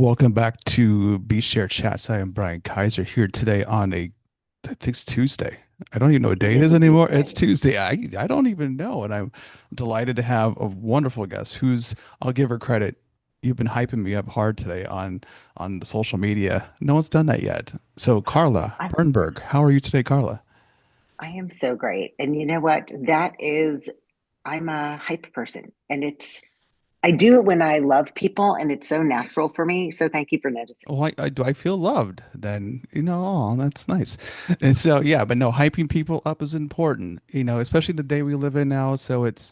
Welcome back to B Share Chats. I am Brian Kaiser here today on I think it's Tuesday. I don't even know what It day it is is a anymore. It's Tuesday. Tuesday. I don't even know. And I'm delighted to have a wonderful guest who's, I'll give her credit. You've been hyping me up hard today on the social media. No one's done that yet. So Carla I, Birnberg, how are you today, Carla? I am so great. And you know what? That is, I'm a hype person. I do it when I love people and it's so natural for me. So thank you for noticing. Oh, I do I feel loved then, oh, that's nice. And so, yeah, but no, hyping people up is important, especially the day we live in now. So I It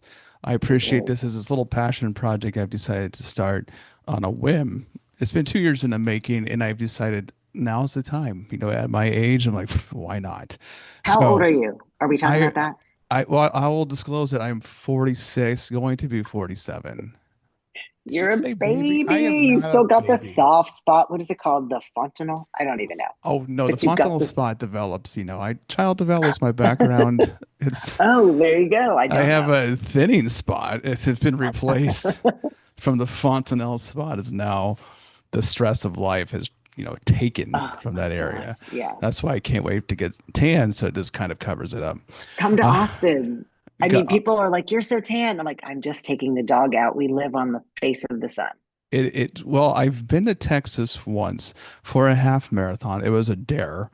appreciate is. this as little passion project I've decided to start on a whim. It's been 2 years in the making, and I've decided now's the time. At my age, I'm like, why not? How old So are you? Are we talking I, about that? well, I will disclose that I'm 46, going to be 47. Did you You're a say baby? baby. I am You not a still got the baby. soft spot. What is it called? The fontanelle? I don't even know. Oh no, the But you've got fontanelle this. spot develops. I child develops my background. It's Oh, there you go. I I don't have know. a thinning spot. It's been replaced from the fontanelle spot. Is now the stress of life has taken Oh from my that area. gosh. Yeah. That's why I can't wait to get tan. So it just kind of covers it up. Come to Uh, Austin. I mean, go- people are like, "You're so tan." I'm like, "I'm just taking the dog out. We live on the face of the sun." well, I've been to Texas once for a half marathon. It was a dare.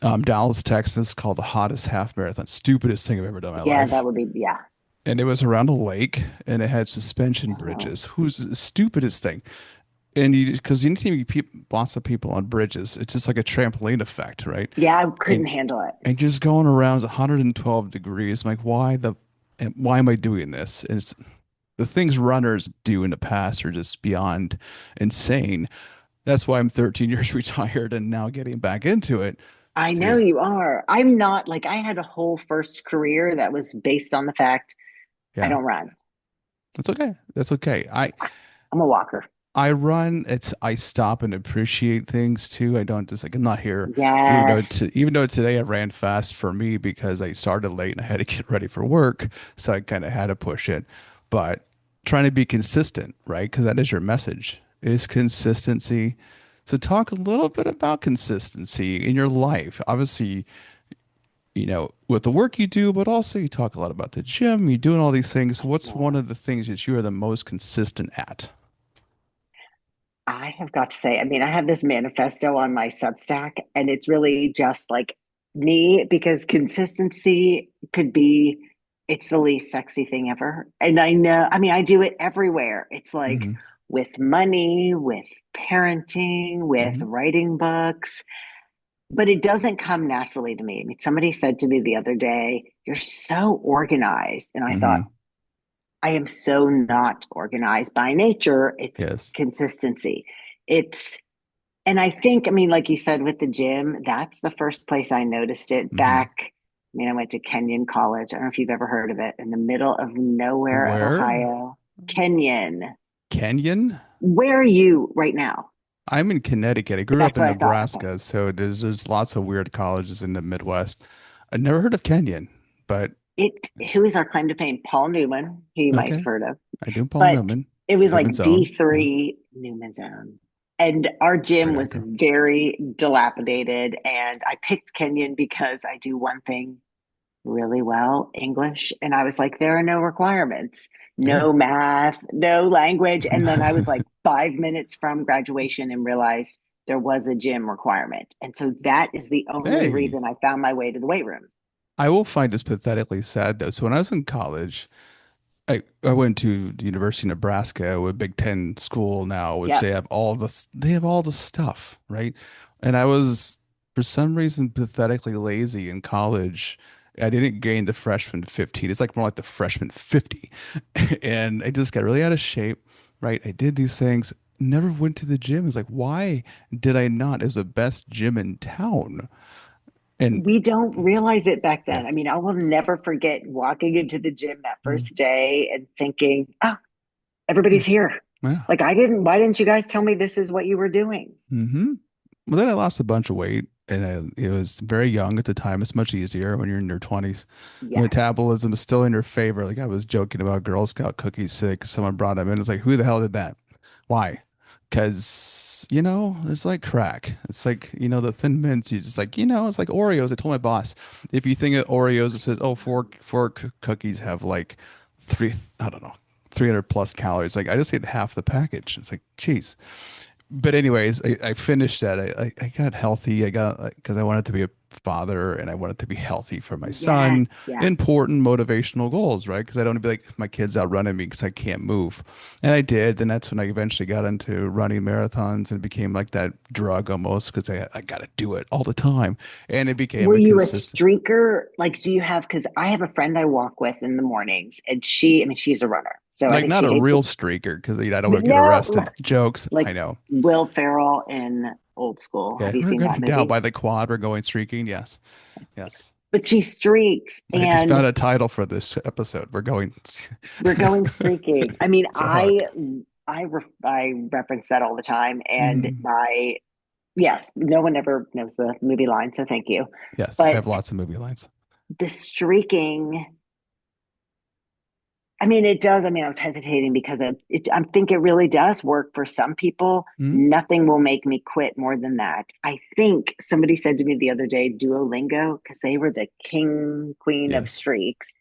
Dallas, Texas, called the hottest half marathon. Stupidest thing I've ever done in my Yeah, life. that would be, yeah. And it was around a lake and it had suspension Oh, bridges. Who's the stupidest thing? And because anytime you lots of people on bridges, it's just like a trampoline effect, right? yeah, I couldn't And handle it. and just going around 112 degrees. I'm like, why am I doing this? And it's the things runners do in the past are just beyond insane. That's why I'm 13 years retired and now getting back into it. I know To you are. I'm not like I had a whole first career that was based on the fact I Yeah, don't run. that's okay. That's okay. I'm a walker. I run. I stop and appreciate things too. I don't just like I'm not here, Yes, even though today I ran fast for me because I started late and I had to get ready for work, so I kind of had to push it. But trying to be consistent, right? Because that is your message, is consistency. So talk a little bit about consistency in your life. Obviously, with the work you do, but also you talk a lot about the gym. You're doing all these things. I What's one know. of the things that you are the most consistent at? I have got to say, I mean, I have this manifesto on my Substack, and it's really just like me because consistency could be, it's the least sexy thing ever. And I know, I mean, I do it everywhere. It's like Hmm. with money, with parenting, with Hmm. writing books, but it doesn't come naturally to me. I mean, somebody said to me the other day, "You're so organized." And I thought, Hmm. I am so not organized by nature. It's Yes. consistency. It's, and I think, I mean, like you said with the gym, that's the first place I noticed it Hmm. back. I mean, I went to Kenyon College. I don't know if you've ever heard of it, in the middle of nowhere, Where? Ohio. Kenyon. Kenyon? Where are you right now? I'm in Connecticut. I grew up That's in what I thought. Okay. Nebraska, so there's lots of weird colleges in the Midwest. I never heard of Kenyon, but It, who is our claim to fame? Paul Newman, who you might have okay. heard of. I do Paul But Newman. it was Newman's like own. Yeah. D3 Newman's Own. And our Where gym did I was go? very dilapidated. And I picked Kenyon because I do one thing really well, English. And I was like, there are no requirements, Yeah. no math, no language. And then I was like 5 minutes from graduation and realized there was a gym requirement. And so that is the only Hey, reason I found my way to the weight room. I will find this pathetically sad though. So when I was in college, I went to the University of Nebraska, a Big Ten school now, which Yep. they have all the stuff, right? And I was for some reason pathetically lazy in college. I didn't gain the freshman 15. It's like more like the freshman 50. And I just got really out of shape, right? I did these things, never went to the gym. It's like, why did I not? It was the best gym in town. And We don't realize it back yeah. then. I mean, I will never forget walking into the gym that Mm. first day and thinking, oh, everybody's here. Yeah. Like, why didn't you guys tell me this is what you were doing? Hmm. Well, then I lost a bunch of weight, and it was very young at the time. It's much easier when you're in your 20s. The Yes. metabolism is still in your favor. Like I was joking about Girl Scout cookies sick. Someone brought them in. It's like, who the hell did that? Why? Because, there's like crack. It's like, the Thin Mints, you just like, it's like Oreos. I told my boss, if you think of Oreos, it says, oh, four cookies have like I don't know, 300 plus calories. Like, I just ate half the package. It's like, geez. But anyways, I finished that. I got healthy. I got because I wanted to be a father and I wanted to be healthy for my Yes, son. yes. Important motivational goals, right? Because I don't want to be like my kids outrunning me because I can't move. And I did. And that's when I eventually got into running marathons and became like that drug almost because I got to do it all the time. And it became Were a you a consistent, streaker? Like, do you have, because I have a friend I walk with in the mornings and I mean, she's a runner. So I like think not she a hates it. real streaker because I don't But want to get no, arrested. Jokes. like I know. Will Ferrell in Old School. Yeah. Have you We're seen that going down movie? by the quad. We're going streaking. Yes. Yes. But she streaks I just and found a title for this episode. We're going. we're going streaking. I mean, It's a hook. I reference that all the time. And Mhm. yes, no one ever knows the movie line, so thank you. Yes, I have But lots of movie lines. the streaking, I mean, it does. I mean, I was hesitating because I think it really does work for some people. Mhm. Nothing will make me quit more than that. I think somebody said to me the other day, Duolingo, because they were the queen of Yes. streaks,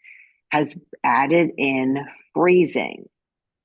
has added in freezing,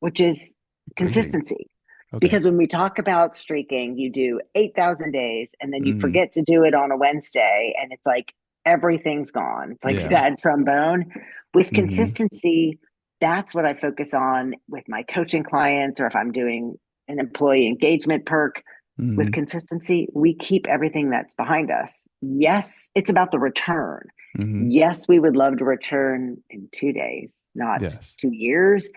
which is Freezing. consistency. Okay. Because when we talk about streaking, you do 8,000 days and then you Hmm. forget to do it on a Wednesday, and it's like everything's gone. It's like Yeah. sad trombone. With Hmm. consistency, that's what I focus on with my coaching clients, or if I'm doing an employee engagement perk. With Hmm. consistency, we keep everything that's behind us. Yes, it's about the return. Hmm. Yes, we would love to return in 2 days, not Yes. 2 years,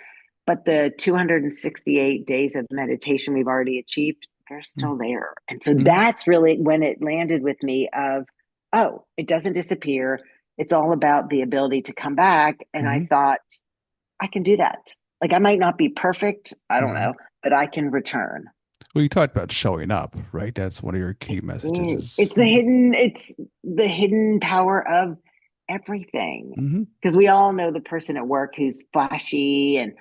but the 268 days of meditation we've already achieved, they're still there. And so Hmm. that's really when it landed with me of, oh, it doesn't disappear. It's all about the ability to come back. And I Hmm. thought, I can do that. Like I might not be perfect, I don't Hmm. know, but I can return. Well, you talked about showing up, right? That's one of your key It messages is. is, It's the hidden power of everything. hmm. Because we all know the person at work who's flashy and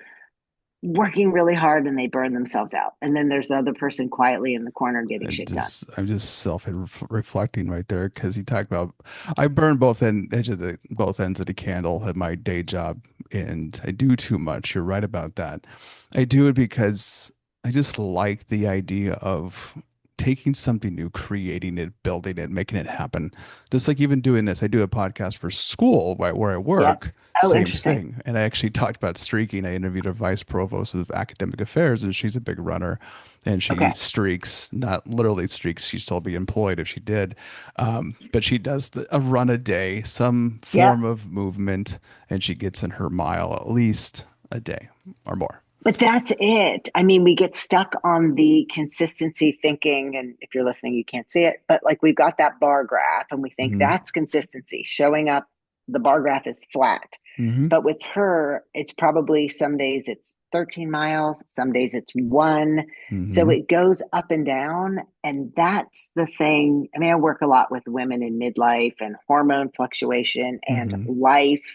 working really hard and they burn themselves out. And then there's the other person quietly in the corner getting And shit done. just I'm just self reflecting right there because you talk about I burn both ends of the candle at my day job and I do too much. You're right about that. I do it because I just like the idea of taking something new, creating it, building it, making it happen. Just like even doing this, I do a podcast for school where I Yep. work. Oh, Same interesting. thing. And I actually talked about streaking. I interviewed a vice provost of academic affairs, and she's a big runner and she Okay. streaks, not literally streaks. She'd still be employed if she did. But she does a run a day, some Yep. form of movement, and she gets in her mile at least a day or more. But that's it. I mean, we get stuck on the consistency thinking, and if you're listening, you can't see it, but like we've got that bar graph and we think Hmm. that's consistency. Showing up, the bar graph is flat. Hmm. But with her, it's probably some days it's 13 miles, some days it's one. So Hmm. it goes up and down. And that's the thing. I mean, I work a lot with women in midlife and hormone fluctuation and Hmm. life,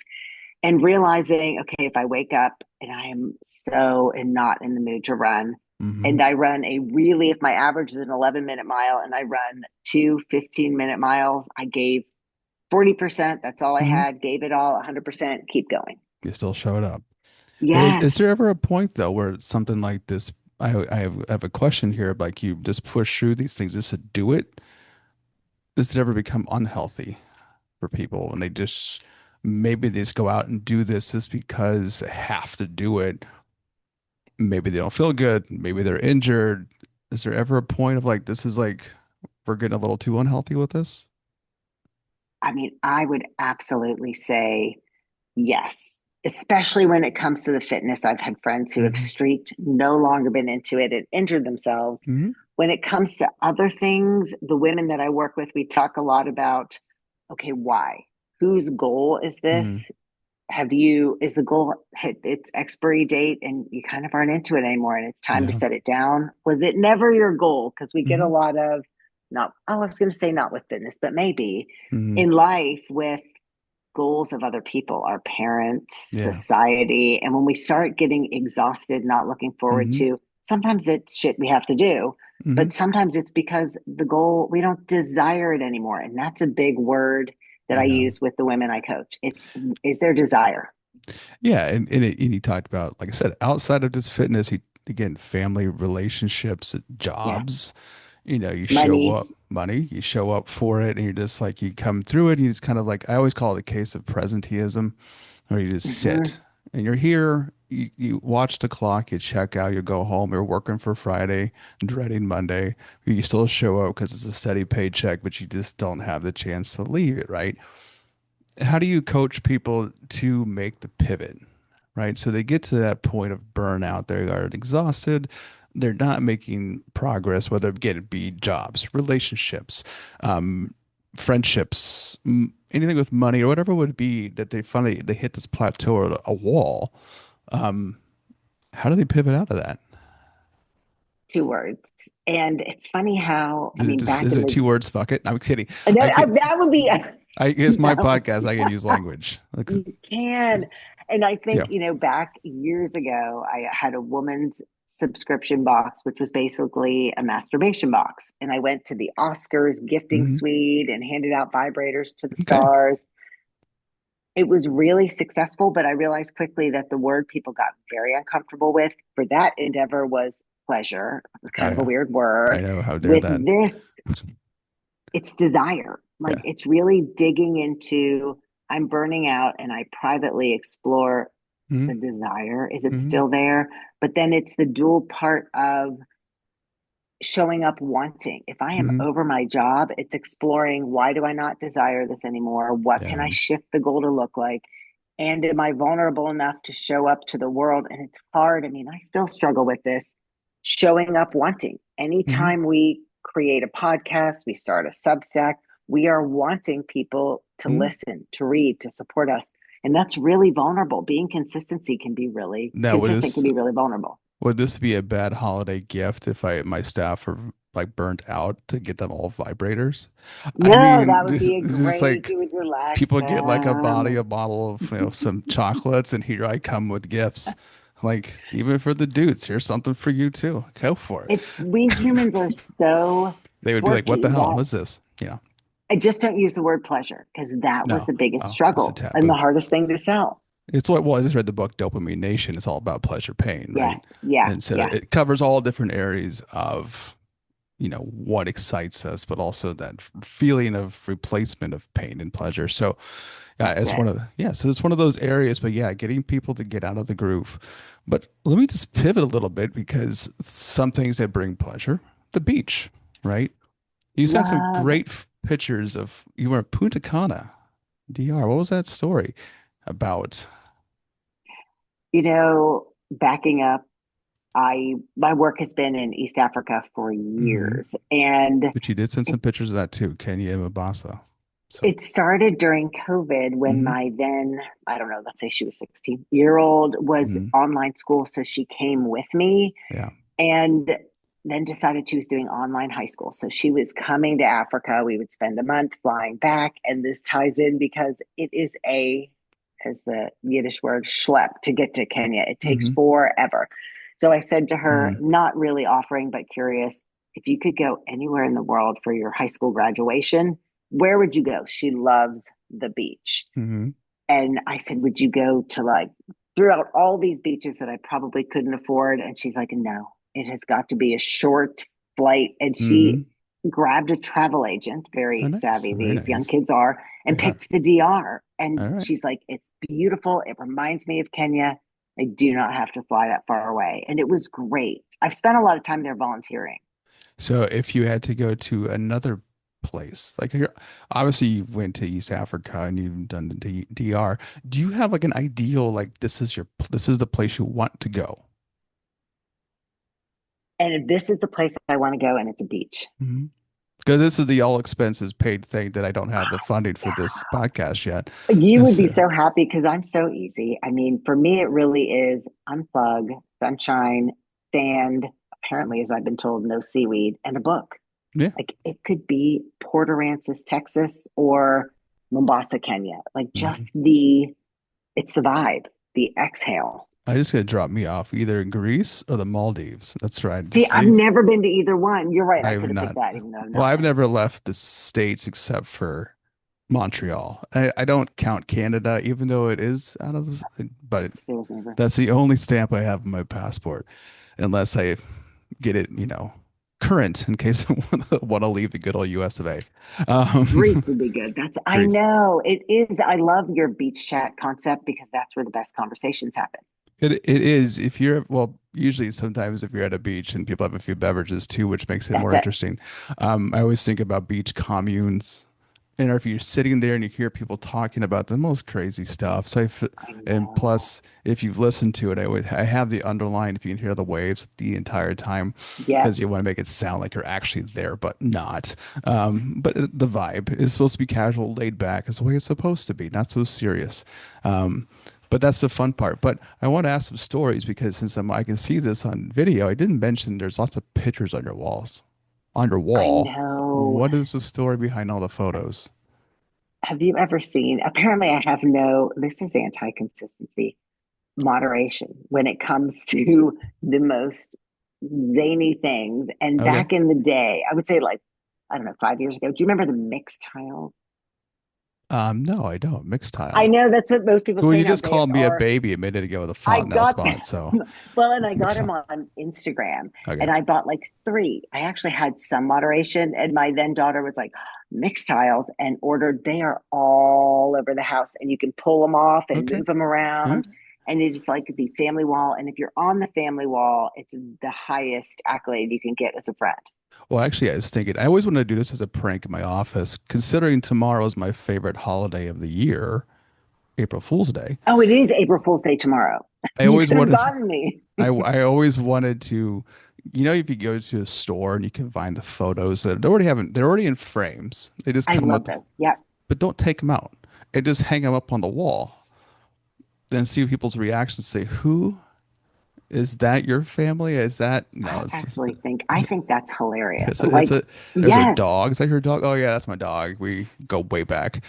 and realizing, okay, if I wake up and I am so and not in the mood to run, Hmm. and I run if my average is an 11-minute mile and I run two 15-minute miles, I gave 40%. That's all I Hmm. had, gave it all 100%, keep going. You still showed up. Is Yes. there ever a point though where something like this? I have a question here. Like you just push through these things just to do it. Does it ever become unhealthy for people and they just maybe they just go out and do this just because they have to do it? Maybe they don't feel good. Maybe they're injured. Is there ever a point of like this is like we're getting a little too unhealthy with this? I mean, I would absolutely say yes, especially when it comes to the fitness. I've had friends who have Hmm. streaked, no longer been into it, and injured themselves. Hmm. When it comes to other things, the women that I work with, we talk a lot about, okay, why? Whose goal is Hmm. this? Is the goal hit its expiry date and you kind of aren't into it anymore and it's time to Yeah. set it down? Was it never your goal? Because we get a Hmm. lot of, not, oh, I was going to say not with fitness, but maybe Hmm. in life with goals of other people, our parents, Yeah. society. And when we start getting exhausted, not looking forward Hmm. to sometimes it's shit we have to do, Hmm. but sometimes it's because the goal, we don't desire it anymore. And that's a big word that I I know. use with the women I coach. It's, is there desire? Yeah, and he talked about, like I said, outside of just fitness, he again, family, relationships, Yeah. jobs. You show Money. up, money, you show up for it, and you're just like you come through it. And you just kind of like I always call it a case of presenteeism, where you just sit Hmm. and you're here. You watch the clock, you check out, you go home. You're working for Friday, dreading Monday. You still show up because it's a steady paycheck, but you just don't have the chance to leave it, right? How do you coach people to make the pivot, right? So they get to that point of burnout. They are exhausted. They're not making progress, whether it be jobs, relationships, um, friendships, anything with money or whatever it would be that they finally they hit this plateau or a wall. Um, how do they pivot out of that? Two words. And it's funny how, I Is it mean, just back is in it the, two words? Fuck it. I'm kidding. and I can. that would be, It's my no, podcast. I can use language. Like, you can. And I yeah. think, back years ago, I had a woman's subscription box, which was basically a masturbation box. And I went to the Oscars gifting Hmm. suite and handed out vibrators to the Okay. stars. It was really successful, but I realized quickly that the word people got very uncomfortable with for that endeavor was pleasure. It was Oh kind of a yeah. weird I word. know. How dare With that? this, it's desire. Like Yeah. it's really digging into, I'm burning out and I privately explore Hmm. the desire. Is it Hmm. still there? But then it's the dual part of showing up wanting. If I am Hmm. over my job, it's exploring, why do I not desire this anymore? What can I Yeah. shift the goal to look like? And am I vulnerable enough to show up to the world? And it's hard. I mean, I still struggle with this showing up wanting. Hmm. Anytime we create a podcast, we start a Substack, we are wanting people to Hmm. listen, to read, to support us. And that's really vulnerable. Being Now, consistent can be really vulnerable. would this be a bad holiday gift if I my staff are like burnt out to get them all vibrators? I No, mean, that would be a this is great, like it would relax people get like a them. bottle of some chocolates, and here I come with gifts. Like even for the dudes, here's something for you too. Go for it. It's we humans are so They would be like, "What the quirky hell? that What's this?" I just don't use the word pleasure because that was No, the biggest oh, it's a struggle and the taboo. hardest thing to sell. It's what, well, I just read the book Dopamine Nation. It's all about pleasure pain, Yes, right? yeah, And so yeah, it covers all different areas of, what excites us, but also that feeling of replacement of pain and pleasure. So, yeah, that's it's it. one of so it's one of those areas, but yeah, getting people to get out of the groove. But let me just pivot a little bit because some things that bring pleasure, the beach, right? You sent some Love, great pictures of you were in Punta Cana, DR. What was that story about? backing up, my work has been in East Africa for Hmm. years and But you did send it some pictures of that too, Kenya and Mombasa. So, it started during COVID when hmm. my then, I don't know, let's say she was 16-year-old was Hmm. online school. So she came with me Yeah. and then decided she was doing online high school. So she was coming to Africa. We would spend a month flying back. And this ties in because it is as the Yiddish word, schlep to get to Kenya. It takes Hmm. forever. So I said to her, Hmm. not really offering, but curious, if you could go anywhere in the world for your high school graduation, where would you go? She loves the beach. Hmm. And I said, would you go to like throughout all these beaches that I probably couldn't afford? And she's like, no, it has got to be a short flight. And she Hmm. grabbed a travel agent, Oh, very nice. savvy, Very these young nice. kids are, and Yeah. picked the DR. And All right. she's like, it's beautiful. It reminds me of Kenya. I do not have to fly that far away. And it was great. I've spent a lot of time there volunteering. So if you had to go to another place, like you're obviously you went to East Africa and you've done the DR. Do you have like an ideal, like this is the place you want to go? And this is the place I want to go, and it's a beach. Hmm. Because this is the all expenses paid thing that I don't have the funding for this podcast yet. You And would be so, so happy because I'm so easy. I mean, for me, it really is unplug, sunshine, sand, apparently, as I've been told, no seaweed, and a book. yeah. Like it could be Port Aransas, Texas, or Mombasa, Kenya. Like just Mhm. it's the vibe, the exhale. I just gotta drop me off either in Greece or the Maldives. That's right. See, Just I've leave. never been to either one. You're right. I I've could have picked not. that, even though I've Well, not I've been. never left the States except for Montreal. I don't count Canada, even though it is out of this, but There's never. that's the only stamp I have on my passport, unless I get it, current in case I want to leave the good old US of A. Greece would be good. That's, I Greece. know it is. I love your beach chat concept because that's where the best conversations happen. It is if you're well, usually sometimes if you're at a beach and people have a few beverages too, which makes it That's more it. interesting. I always think about beach communes. And if you're sitting there and you hear people talking about the most crazy stuff, I and know. plus, if you've listened to it, I have the underline if you can hear the waves the entire time, because Yep. you want to make it sound like you're actually there, but not. But the vibe is supposed to be casual, laid back, is the way it's supposed to be, not so serious. Um, but that's the fun part. But I want to ask some stories because since I can see this on video, I didn't mention there's lots of pictures on your walls. On your I wall, know. what is the story behind all the photos? Have you ever seen? Apparently, I have no, this is anti consistency moderation when it comes to the most zany things. And Okay. back in the day, I would say like, I don't know, 5 years ago, do you remember the mixed tile? No, I don't. Mixed I tile. know that's what most people Well, say you now. just They called me a are. baby a minute ago with a I font now got spot, so well, and I got mixed him tile. on Instagram, Okay. and I bought like three. I actually had some moderation, and my then daughter was like, mixed tiles and ordered. They are all over the house, and you can pull them off and Okay. move them All right. around. And it is like the family wall. And if you're on the family wall, it's the highest accolade you can get as a friend. Well, actually, I was thinking I always wanted to do this as a prank in my office, considering tomorrow is my favorite holiday of the year, April Fool's Day. Oh, it is April Fool's Day tomorrow. I You always could have wanted gotten me. I always wanted to, if you go to a store and you can find the photos that already haven't, they're already in frames. They just I come love with, those. Yep. but don't take them out and just hang them up on the wall. Then see people's reactions. Say, who is that? Your family? Is that no? I actually think I think that's hilarious. It's I'm a, it's like, a there's a yes, dog. Is that your dog? Oh yeah, that's my dog. We go way back.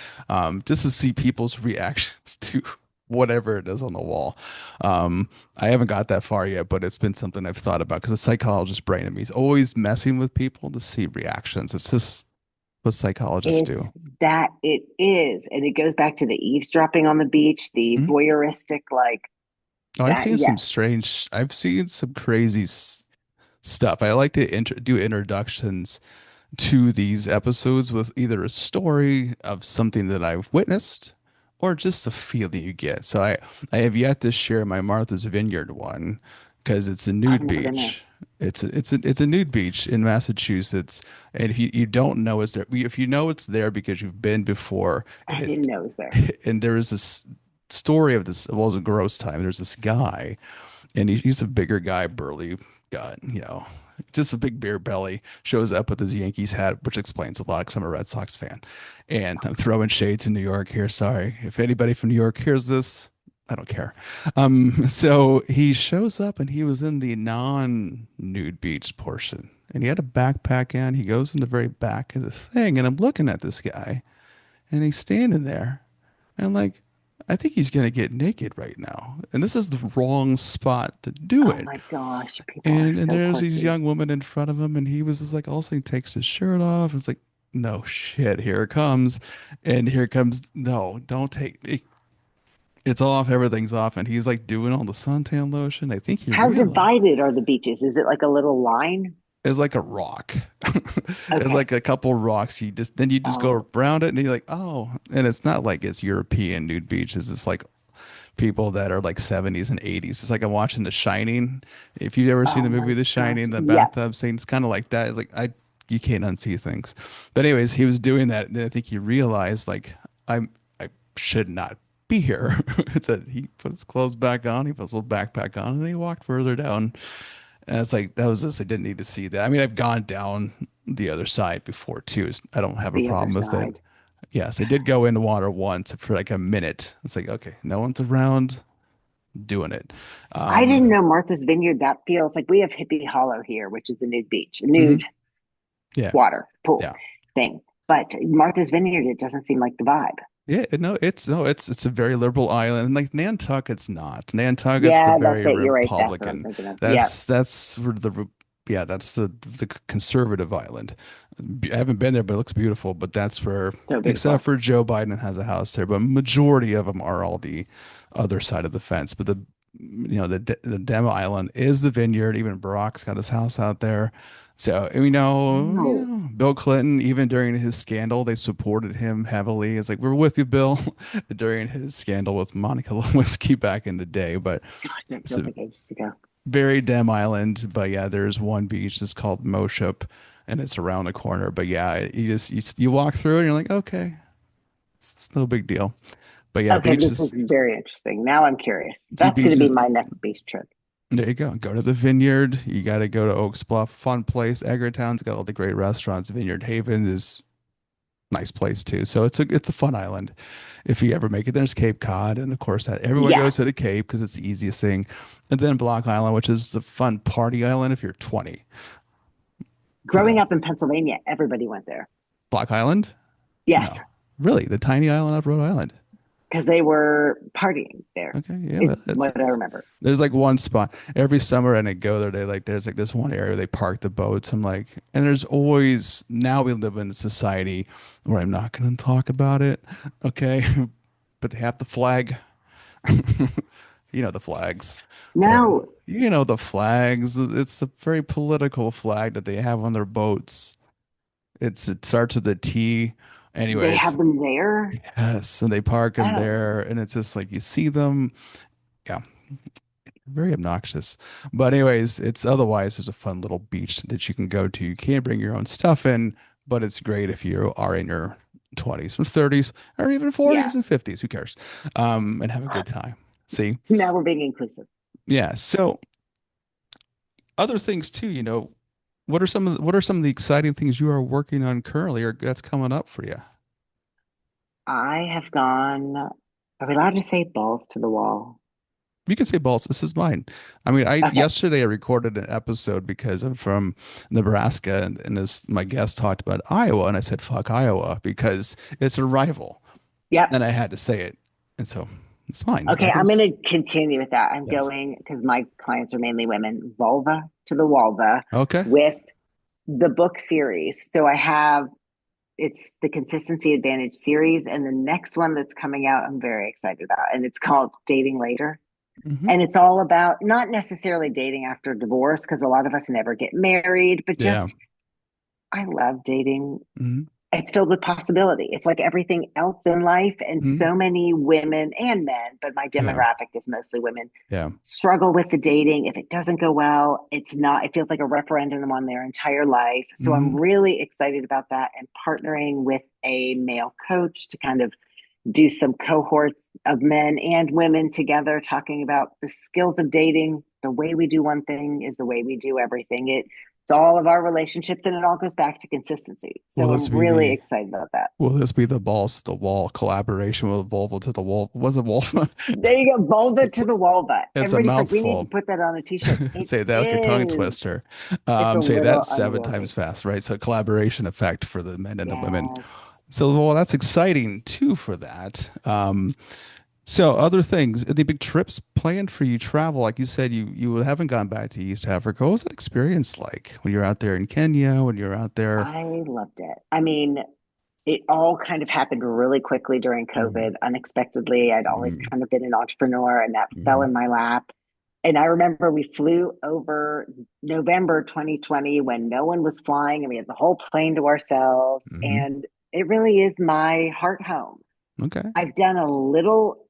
Just to see people's reactions to whatever it is on the wall. I haven't got that far yet, but it's been something I've thought about because the psychologist brain in me is always messing with people to see reactions. It's just what psychologists it's do. that it is. And it goes back to the eavesdropping on the beach, the Mhm. voyeuristic, like Oh, I've that. seen some Yes, strange. I've seen some crazy stuff. I like to do introductions to these episodes with either a story of something that I've witnessed or just a feeling you get. So I have yet to share my Martha's Vineyard one because it's a I've nude never been there. beach. It's a nude beach in Massachusetts, and if you don't know it's there, if you know it's there because you've been before, and I didn't it know it was there. and there is this story of this. Well, it was a gross time. There's this guy and he's a bigger guy, burly guy, just a big beer belly. Shows up with his Yankees hat, which explains a lot because I'm a Red Sox fan. And I'm throwing shade to New York here. Sorry if anybody from New York hears this. I don't care. So he shows up and he was in the non-nude beach portion, and he had a backpack in. He goes in the very back of the thing, and I'm looking at this guy, and he's standing there, and like, I think he's gonna get naked right now. And this is the wrong spot to do Oh it. my gosh, people are And so there's these quirky. young women in front of him, and he was just like, all of a sudden he takes his shirt off. And it's like, no shit, here it comes. And here comes, no, don't take it. It's off, everything's off. And he's like doing all the suntan lotion. I think he How realized divided are the beaches? Is it like a little line? it's like a rock. It's Okay. like a couple rocks. You just go Oh, around it and you're like, oh, and it's not like it's European nude beaches. It's like people that are like 70s and 80s. It's like I'm watching The Shining. If you've ever seen oh the my movie The gosh. Shining, the Yep. bathtub scene, it's kind of like that. It's like you can't unsee things. But anyways, he was doing that, and then I think he realized like I should not be here. He put his clothes back on, he put his little backpack on, and he walked further down. And it's like that was this. I didn't need to see that. I mean, I've gone down the other side before too. I don't have a The other problem with it. side. Yes, I did go in the water once for like a minute. It's like, okay, no one's around doing it. I Um, didn't know Martha's Vineyard. That feels like we have Hippie Hollow here, which is a nude beach, a mhm, nude yeah, water pool yeah. thing. But Martha's Vineyard, it doesn't seem like the vibe. Yeah, no, it's a very liberal island. And like Nantucket, it's not. Nantucket's the Yeah, that's very it. You're right. That's what I'm Republican. thinking of. Yeah. That's sort of yeah, that's the conservative island. I haven't been there, but it looks beautiful. But that's where, So except beautiful. for Joe Biden has a house there, but majority of them are all the other side of the fence. But the demo island is the vineyard. Even Barack's got his house out there. So and Oh, Bill Clinton, even during his scandal, they supported him heavily. It's like we're with you, Bill, during his scandal with Monica Lewinsky back in the day. But gosh, that it's feels a like ages ago. very dim island. But yeah, there's one beach that's called Moshup, and it's around the corner. But yeah, you walk through it, and you're like, okay, it's no big deal. But yeah, Okay, this is beaches, very interesting. Now I'm curious. see That's going to be beaches. my next beach trip. There you go. Go to the Vineyard. You got to go to Oaks Bluff, fun place. Edgartown's got all the great restaurants. Vineyard Haven is nice place too. So it's a fun island. If you ever make it, there's Cape Cod, and of course that everyone goes to Yes. the Cape because it's the easiest thing. And then Block Island, which is the fun party island if you're 20. You Growing know, up in Pennsylvania, everybody went there. Block Island? Yes, No, really, the tiny island off Rhode Island. because they were partying there, Okay, yeah, is well, what I remember. there's like one spot every summer, and I go there. There's like this one area they park the boats. I'm like, and there's always now we live in a society where I'm not going to talk about it, okay, but they have the flag. You know the flags. No, You know the flags. It's a very political flag that they have on their boats. It starts with a T. they Anyways, have them there. yes, and they park them Oh, there, and it's just like you see them. Yeah, very obnoxious. But anyways, it's otherwise there's a fun little beach that you can go to. You can't bring your own stuff in, but it's great if you are in your 20s and 30s or even yeah. 40s and 50s. Who cares? And have a good time. See? Now we're being inclusive. Yeah. So other things too, what are some of the exciting things you are working on currently or that's coming up for you? I have gone, are we allowed to say balls to the wall? You can say balls. This is mine. I mean, I Okay. yesterday I recorded an episode because I'm from Nebraska and this my guest talked about Iowa and I said fuck Iowa because it's a rival. Yep. And I had to say it. And so it's fine. Okay, I can I'm going to continue with that. I'm yes. going because my clients are mainly women, vulva to the vulva Okay. with the book series. So I have it's the Consistency Advantage series, and the next one that's coming out, I'm very excited about, and it's called Dating Later. Hmm. And it's all about not necessarily dating after divorce, because a lot of us never get married, but Yeah. just I love dating. Hmm. It's filled with possibility. It's like everything else in life. And Hmm. so many women and men, but my Yeah. demographic is mostly women, Yeah. struggle with the dating. If it doesn't go well, it feels like a referendum on their entire life. So I'm Hmm. really excited about that and partnering with a male coach to kind of do some cohorts of men and women together talking about the skills of dating. The way we do one thing is the way we do everything. It's all of our relationships and it all goes back to consistency. Will So this I'm be really the excited about that. Will this be the balls to the wall collaboration with Volvo to the wall? Was it Volvo? There you go, vulva It's, to the vulva. it's a Everybody's like, we need to mouthful. put that on a t-shirt. It Say that with your tongue is. twister. It's a Say that little seven times unwieldy. fast, right? So collaboration effect for the men and the women. Yes. So well, that's exciting too for that. So other things, the big trips planned for you travel, like you said, you haven't gone back to East Africa. What was that experience like when you're out there in Kenya, when you're out there? I loved it. I mean, it all kind of happened really quickly during Mm, COVID, unexpectedly. I'd always mm, kind of been an entrepreneur and that fell mm, in my lap. And I remember we flew over November 2020 when no one was flying and we had the whole plane to ourselves. mm. And it really is my heart home. Okay. I've done a little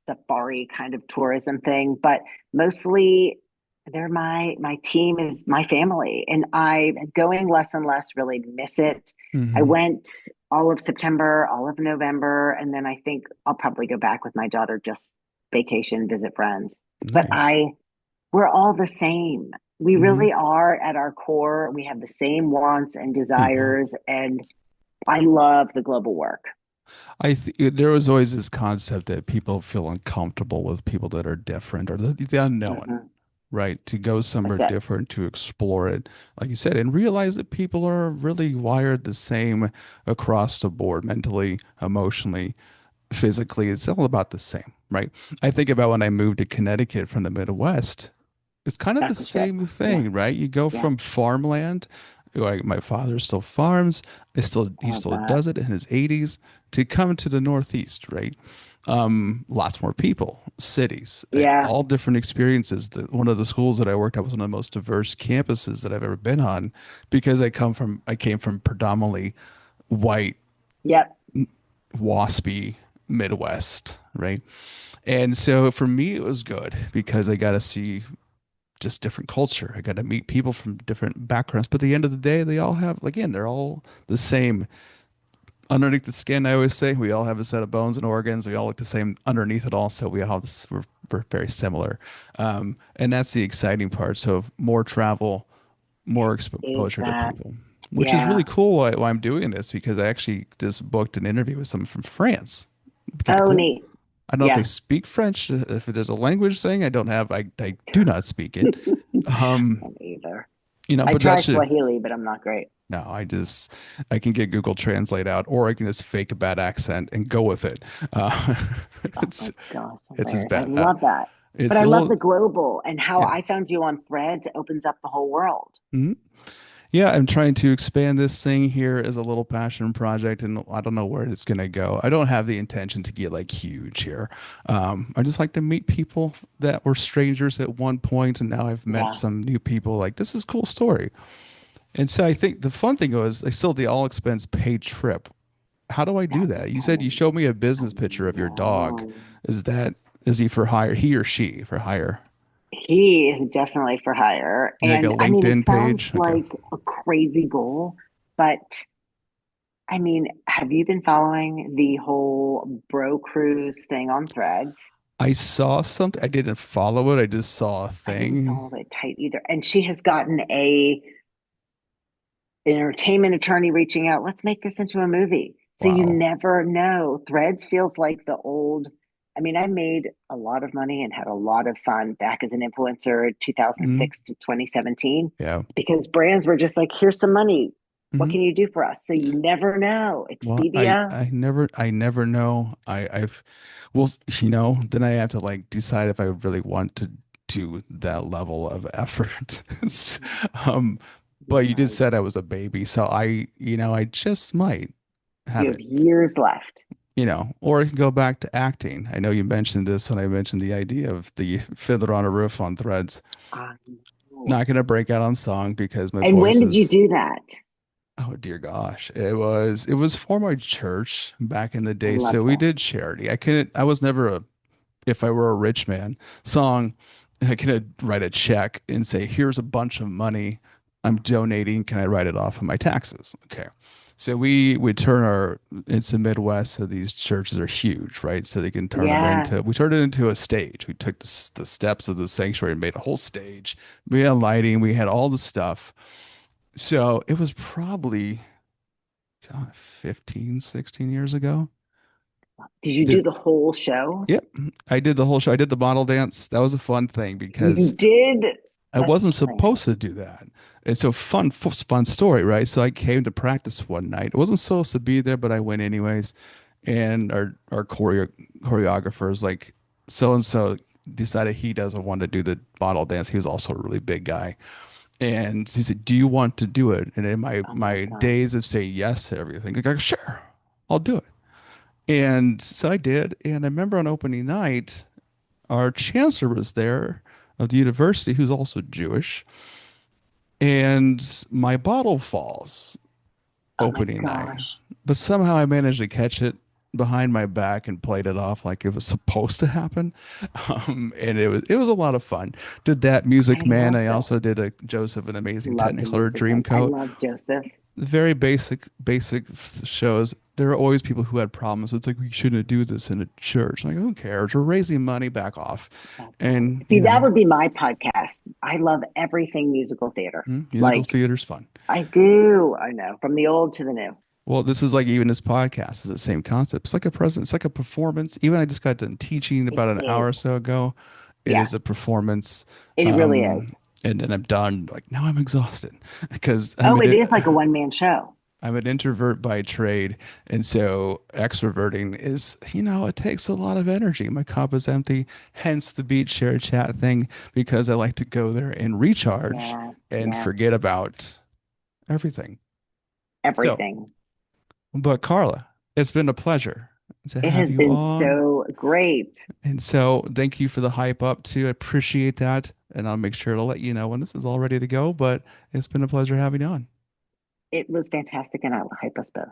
safari kind of tourism thing, but mostly they're my team is my family, and I going less and less really miss it. I Hmm. went all of September, all of November, and then I think I'll probably go back with my daughter just vacation, visit friends. But Nice. I we're all the same. We Hmm. really are at our core. We have the same wants and Yeah. desires, and I love the global work. There was always this concept that people feel uncomfortable with people that are different or the unknown, Mm-hmm. right? To go somewhere That's it. different, to explore it, like you said, and realize that people are really wired the same across the board, mentally, emotionally. physically, it's all about the same, right? I think about when I moved to Connecticut from the Midwest, it's kind of the That's a shift. same Yeah. thing, right? You go Yeah. from farmland, like my father still farms, I he love still that. does it in his 80s, to come to the Northeast, right? Lots more people, cities, Yeah. all different experiences. One of the schools that I worked at was one of the most diverse campuses that I've ever been on, because I came from predominantly white, Yep. waspy Midwest, right? And so for me, it was good because I got to see just different culture. I got to meet people from different backgrounds. But at the end of the day, they all have, again, they're all the same. Underneath the skin, I always say, we all have a set of bones and organs. We all look the same underneath it all. So we all have this, we're very similar. And that's the exciting part. So more travel, more Is exposure to that, people, which is really yeah. cool why I'm doing this, because I actually just booked an interview with someone from France. Kind of Oh, cool. neat. I don't know if they Yeah. speak French, if there's a language thing. I do not speak it. Um, Me either. I but that try should, Swahili, but I'm not great. no, I can get Google Translate out, or I can just fake a bad accent and go with it. Uh, Oh my it's, gosh, it's as hilarious. I bad. love that. But It's, I love well, the global and how yeah. I found you on Threads opens up the whole world. Mhm. Yeah, I'm trying to expand this thing here as a little passion project, and I don't know where it's gonna go. I don't have the intention to get like huge here. I just like to meet people that were strangers at one point, and now I've met Yeah. some new people. Like, this is a cool story. And so I think the fun thing was, I still the all expense paid trip. How do I do That's that? You said you kind showed me a of, I business picture of your dog. know. Is that, is he for hire? He or she for hire? He is definitely for hire. Like a And I mean, it LinkedIn sounds page? Okay. like a crazy goal, but I mean, have you been following the whole bro cruise thing on Threads? I saw something. I didn't follow it. I just saw a I didn't thing. follow it tight either. And she has gotten a entertainment attorney reaching out. Let's make this into a movie. So you Wow. never know. Threads feels like the old. I mean, I made a lot of money and had a lot of fun back as an influencer Mhm. 2006 to 2017 Yeah. because brands were just like, here's some money. What Hmm. can you do for us? So you never know. Well, Expedia, I never know. Well, then I have to like decide if I really want to do that level of effort. It's, um, but you just right. said I was a baby, so I just might You have have it, years left. or I can go back to acting. I know you mentioned this when I mentioned the idea of the Fiddler on a Roof on Threads. I know. Not gonna break out on song because my And when voice did you is, do that? oh dear gosh. It was for my church back in the I day. love So we that. did charity. I was never a, if I were a rich man song, I could write a check and say, here's a bunch of money I'm donating. Can I write it off of my taxes? Okay. So we would turn it's the Midwest, so these churches are huge, right? So they can Yeah. we turned it into a stage. We took the steps of the sanctuary and made a whole stage. We had lighting, we had all the stuff. So it was probably, God, 15, 16 years ago. Did you do Did the whole show? Yep, I did the whole show. I did the model dance. That was a fun thing You because did. I That's wasn't brilliant. supposed to do that. It's a fun story, right? So I came to practice one night. I wasn't supposed to be there, but I went anyways. And our choreographer is like, so and so decided he doesn't want to do the model dance. He was also a really big guy. And he said, "Do you want to do it?" And in Oh my my God. days of saying yes to everything, I go, "Sure, I'll do it." And so I did. And I remember on opening night, our chancellor was there of the university, who's also Jewish, and my bottle falls Oh my opening night. gosh. But somehow I managed to catch it behind my back and played it off like it was supposed to happen. And it was a lot of fun. Did that Music I Man. love I that. also did a Joseph and Amazing Love the Technicolor music man. I Dreamcoat. love Joseph. Very basic shows. There are always people who had problems. It's like, we shouldn't do this in a church. Like, who cares? We're raising money, back off. That's right. And See, that would be my podcast. I love everything musical theater. musical Like theater's fun. I do. I know. From the old to the new. Well, this is like, even this podcast is the same concept. It's like a present. It's like a performance. Even I just got done teaching It about an hour is. or so ago. It Yeah, is a performance. it really is. And then I'm done. Like, now I'm exhausted because I Oh, mean it it. is like a one man show. I'm an introvert by trade, and so extroverting is, it takes a lot of energy. My cup is empty, hence the beat share chat thing, because I like to go there and recharge Yeah, and yeah, forget about everything. So, everything. but Carla, it's been a pleasure to It have has you been on. so great. And so thank you for the hype up too. I appreciate that. And I'll make sure to let you know when this is all ready to go. But it's been a pleasure having you on. It was fantastic, and I will hype us both.